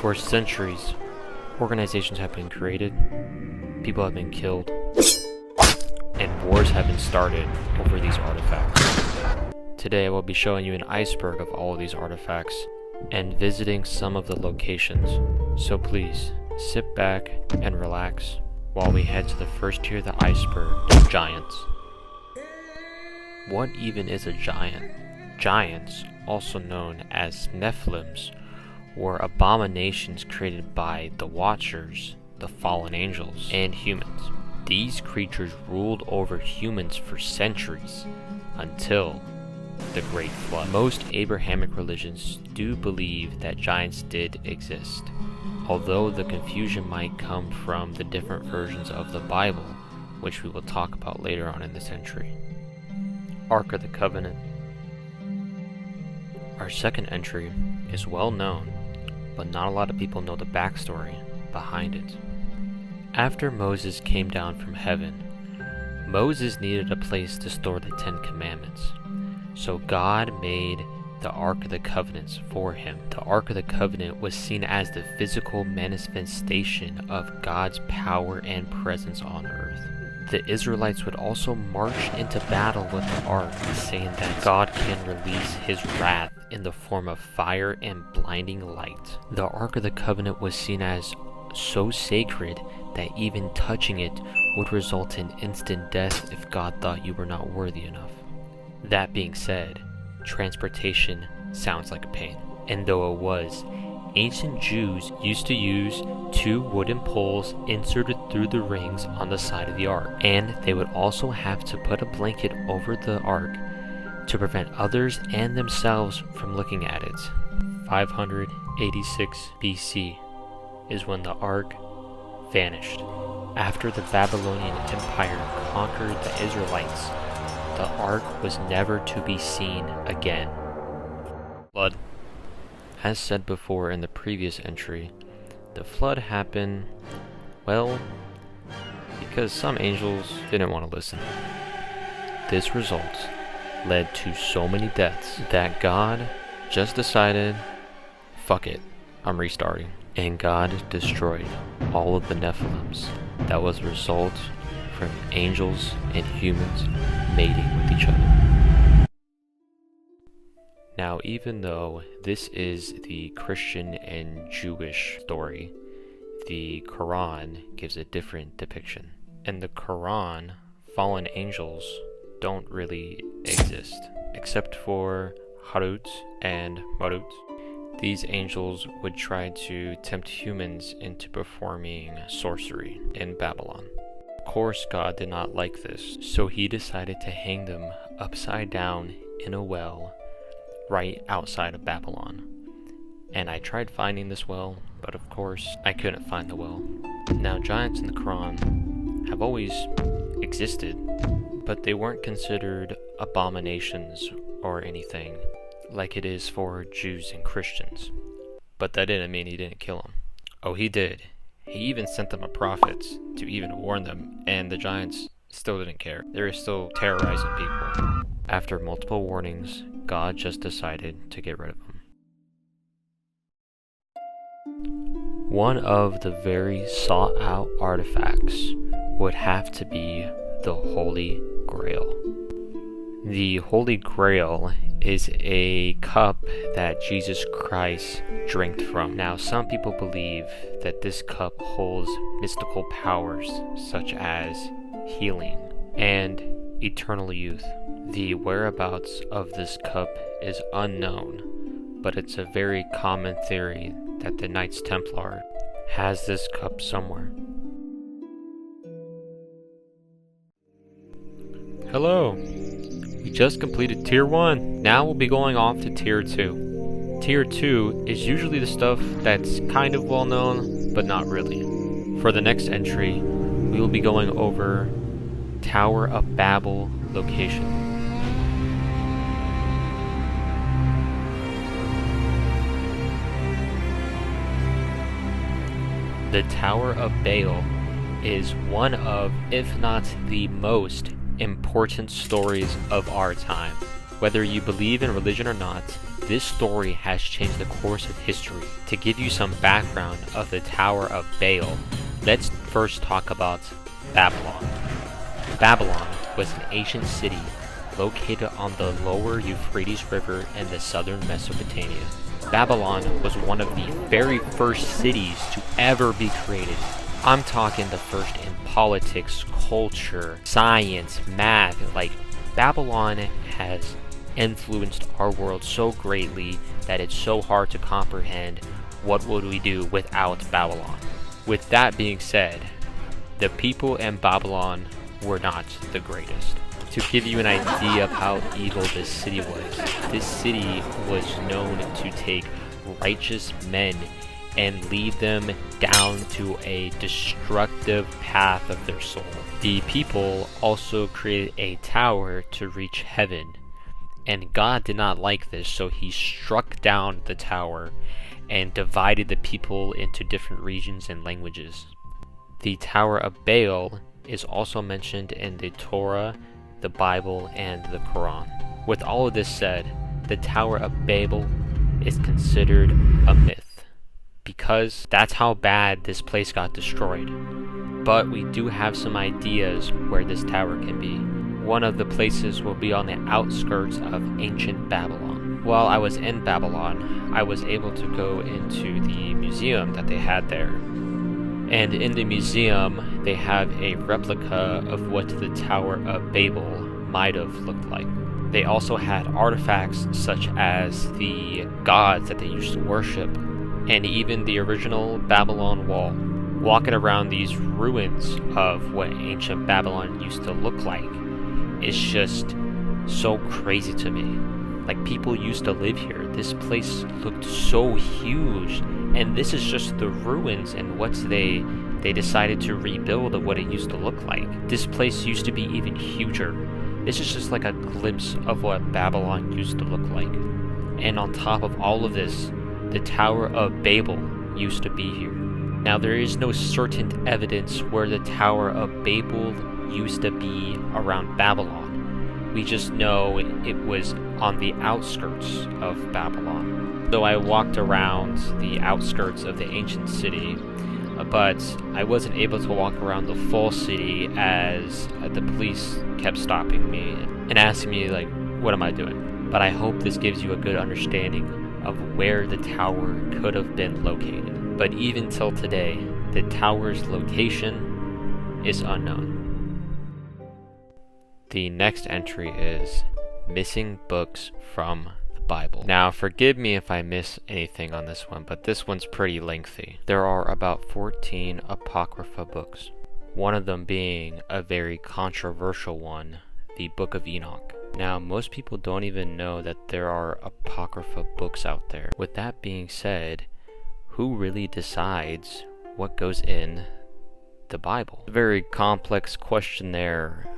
For centuries, organizations have been created, people have been killed, and wars have been started over these artifacts. Today I will be showing you an iceberg of all of these artifacts and visiting some of the locations, so please sit back and relax while we head to the first tier of the iceberg, the giants. What even is a giant? Giants, also known as Nephilims, were abominations created by the Watchers, the fallen angels, and humans. These creatures ruled over humans for centuries, until the Great Flood. Most Abrahamic religions do believe that giants did exist, although the confusion might come from the different versions of the Bible, which we will talk about later on in this entry. Ark of the Covenant. Our second entry is well known, but not a lot of people know the backstory behind it. After Moses came down from heaven, Moses needed a place to store the 10 Commandments, so God made the Ark of the Covenant for him. The Ark of the Covenant was seen as the physical manifestation of God's power and presence on earth. The Israelites would also march into battle with the Ark, saying that God can release his wrath in the form of fire and blinding light. The Ark of the Covenant was seen as so sacred that even touching it would result in instant death if God thought you were not worthy enough. That being said, transportation sounds like a pain. And though it was, ancient Jews used to use 2 wooden poles inserted through the rings on the side of the ark, and they would also have to put a blanket over the ark to prevent others and themselves from looking at it. 586 BC is when the ark vanished. After the Babylonian Empire conquered the Israelites, the ark was never to be seen again. Flood. As said before in the previous entry, the flood happened, well, because some angels didn't want to listen. This result led to so many deaths that God just decided, fuck it, I'm restarting. And God destroyed all of the Nephilims. That was a result from angels and humans mating with each other. Now, even though this is the Christian and Jewish story, the Quran gives a different depiction. In the Quran, fallen angels don't really exist, except for Haurt and Marut. These angels would try to tempt humans into performing sorcery in Babylon. Of course, God did not like this, so he decided to hang them upside down in a well right outside of Babylon. And I tried finding this well, but of course, I couldn't find the well. Now, giants in the Quran have always existed, but they weren't considered abominations or anything like it is for Jews and Christians. But that didn't mean he didn't kill them. Oh, he did. He even sent them a prophet to even warn them, and the giants still didn't care. They were still terrorizing people. After multiple warnings, God just decided to get rid of them. One of the very sought out artifacts would have to be the Holy Grail. The Holy Grail is a cup that Jesus Christ drank from. Now, some people believe that this cup holds mystical powers such as healing and eternal youth. The whereabouts of this cup is unknown, but it's a very common theory that the Knights Templar has this cup somewhere. Hello! We just completed Tier 1. Now we'll be going off to Tier 2. Tier 2 is usually the stuff that's kind of well known, but not really. For the next entry, we will be going over Tower of Babel location. The Tower of Babel is one of, if not the most important stories of our time. Whether you believe in religion or not, this story has changed the course of history. To give you some background of the Tower of Babel, let's first talk about Babylon. Babylon was an ancient city located on the lower Euphrates River in the southern Mesopotamia. Babylon was one of the very first cities to ever be created. I'm talking the first in politics, culture, science, math. Like, Babylon has influenced our world so greatly that it's so hard to comprehend what would we do without Babylon. With that being said, the people in Babylon were not the greatest. To give you an idea of how evil this city was known to take righteous men and lead them down to a destructive path of their soul. The people also created a tower to reach heaven, and God did not like this, so he struck down the tower and divided the people into different regions and languages. The Tower of Babel is also mentioned in the Torah, the Bible, and the Quran. With all of this said, the Tower of Babel is considered a myth, because that's how bad this place got destroyed. But we do have some ideas where this tower can be. One of the places will be on the outskirts of ancient Babylon. While I was in Babylon, I was able to go into the museum that they had there. And in the museum, they have a replica of what the Tower of Babel might have looked like. They also had artifacts such as the gods that they used to worship, and even the original Babylon Wall. Walking around these ruins of what ancient Babylon used to look like is just so crazy to me. Like, people used to live here. This place looked so huge, and this is just the ruins and what they decided to rebuild of what it used to look like. This place used to be even huger. This is just like a glimpse of what Babylon used to look like. And on top of all of this, the Tower of Babel used to be here. Now, there is no certain evidence where the Tower of Babel used to be around Babylon. We just know it was on the outskirts of Babylon. So I walked around the outskirts of the ancient city, but I wasn't able to walk around the full city as the police kept stopping me and asking me, like, what am I doing? But I hope this gives you a good understanding of where the tower could have been located. But even till today, the tower's location is unknown. The next entry is missing books from the Bible. Now, forgive me if I miss anything on this one, but this one's pretty lengthy. There are about 14 Apocrypha books, one of them being a very controversial one, the Book of Enoch. Now, most people don't even know that there are Apocrypha books out there. With that being said, who really decides what goes in the Bible? A very complex question there.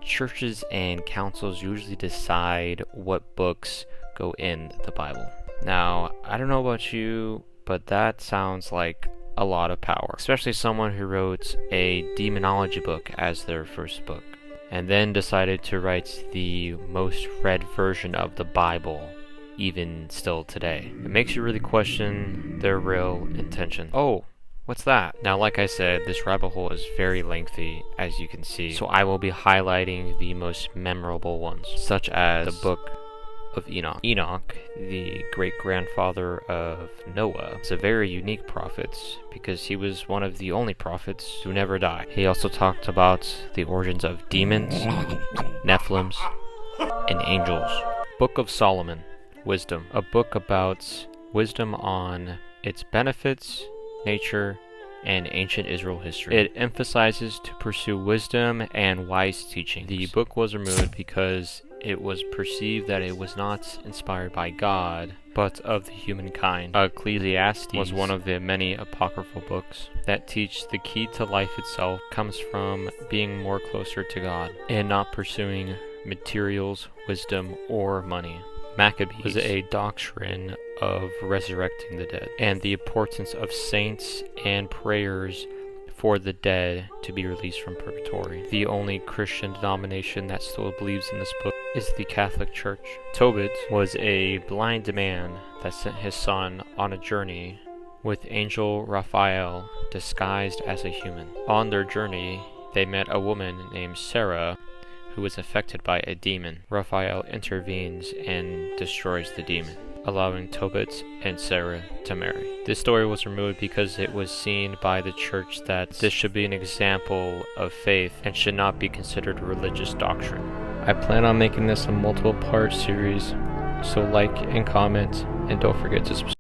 Churches and councils usually decide what books go in the Bible. Now, I don't know about you, but that sounds like a lot of power, especially someone who wrote a demonology book as their first book, and then decided to write the most read version of the Bible, even still today. It makes you really question their real intention. Oh, what's that? Now, like I said, this rabbit hole is very lengthy, as you can see, so I will be highlighting the most memorable ones, such as the Book of Enoch. Enoch, the great-grandfather of Noah, is a very unique prophet because he was one of the only prophets who never died. He also talked about the origins of demons, Nephilims, and angels. Book of Solomon, Wisdom, a book about wisdom on its benefits, nature, and ancient Israel history. It emphasizes to pursue wisdom and wise teaching. The book was removed because it was perceived that it was not inspired by God, but of the humankind. Ecclesiastes was one of the many apocryphal books that teach the key to life itself comes from being more closer to God and not pursuing materials, wisdom, or money. Maccabees was a doctrine of resurrecting the dead and the importance of saints and prayers for the dead to be released from purgatory. The only Christian denomination that still believes in this book is the Catholic Church. Tobit was a blind man that sent his son on a journey with angel Raphael disguised as a human. On their journey, they met a woman named Sarah who was affected by a demon. Raphael intervenes and destroys the demon, allowing Tobit and Sarah to marry. This story was removed because it was seen by the church that this should be an example of faith and should not be considered a religious doctrine. I plan on making this a multiple part series, so like and comment, and don't forget to subscribe.